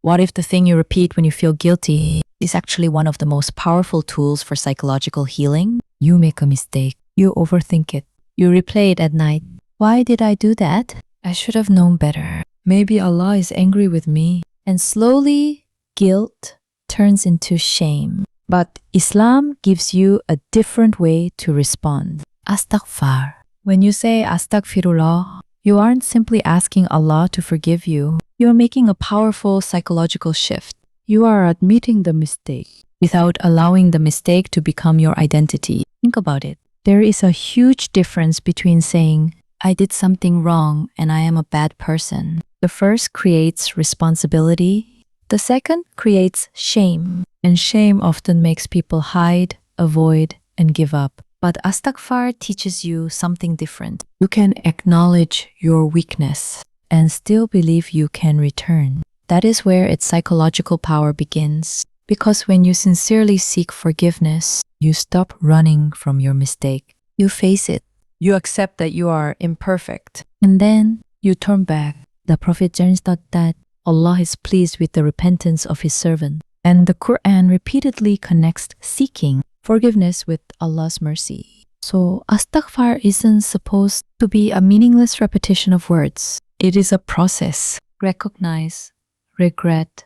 What if the thing you repeat when you feel guilty is actually one of the most powerful tools for psychological healing? You make a mistake. You overthink it. You replay it at night. Why did I do that? I should have known better. Maybe Allah is angry with me. And slowly, guilt turns into shame. But Islam gives you a different way to respond. Astaghfar. When you say Astaghfirullah, you aren't simply asking Allah to forgive you. You are making a powerful psychological shift. You are admitting the mistake without allowing the mistake to become your identity. Think about it. There is a huge difference between saying, I did something wrong and I am a bad person. The first creates responsibility. The second creates shame. And shame often makes people hide, avoid, and give up. But Astaghfar teaches you something different. You can acknowledge your weakness and still believe you can return. That is where its psychological power begins. Because when you sincerely seek forgiveness, you stop running from your mistake. You face it. You accept that you are imperfect. And then you turn back. The Prophet taught that Allah is pleased with the repentance of His servant. And the Quran repeatedly connects seeking forgiveness with Allah's mercy. So Astaghfar isn't supposed to be a meaningless repetition of words. It is a process. Recognize, regret,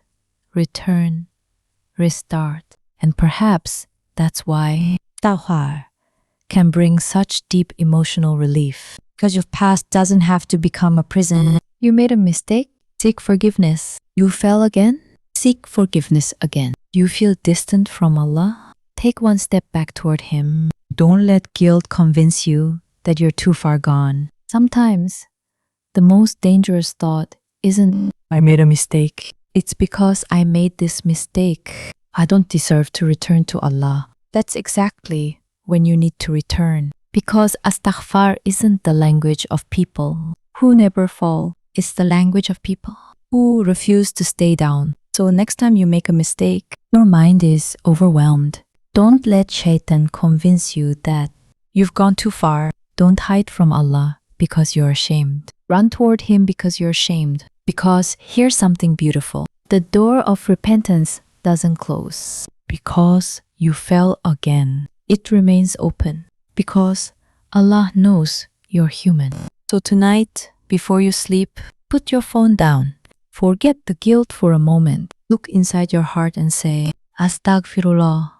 return, restart. And perhaps that's why Astaghfar can bring such deep emotional relief. Because your past doesn't have to become a prison. You made a mistake? Seek forgiveness. You fell again? Seek forgiveness again. You feel distant from Allah? Take one step back toward Him. Don't let guilt convince you that you're too far gone. Sometimes, the most dangerous thought isn't, I made a mistake. It's because I made this mistake. I don't deserve to return to Allah. That's exactly when you need to return. Because Astaghfar isn't the language of people who never fall. It's the language of people who refuse to stay down. So next time you make a mistake, your mind is overwhelmed. Don't let Shaitan convince you that you've gone too far. Don't hide from Allah because you're ashamed. Run toward Him because you're ashamed. Because here's something beautiful. The door of repentance doesn't close. Because you fell again, it remains open. Because Allah knows you're human. So tonight, before you sleep, put your phone down. Forget the guilt for a moment. Look inside your heart and say, Astaghfirullah.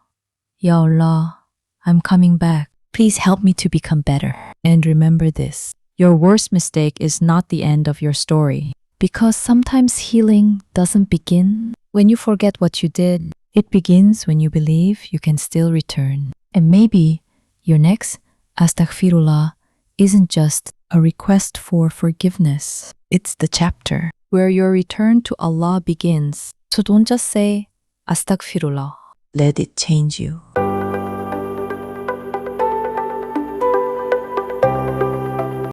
Ya Allah, I'm coming back. Please help me to become better. And remember this. Your worst mistake is not the end of your story. Because sometimes healing doesn't begin when you forget what you did. It begins when you believe you can still return. And maybe your next Astaghfirullah isn't just a request for forgiveness. It's the chapter where your return to Allah begins. So don't just say Astaghfirullah. Let it change you.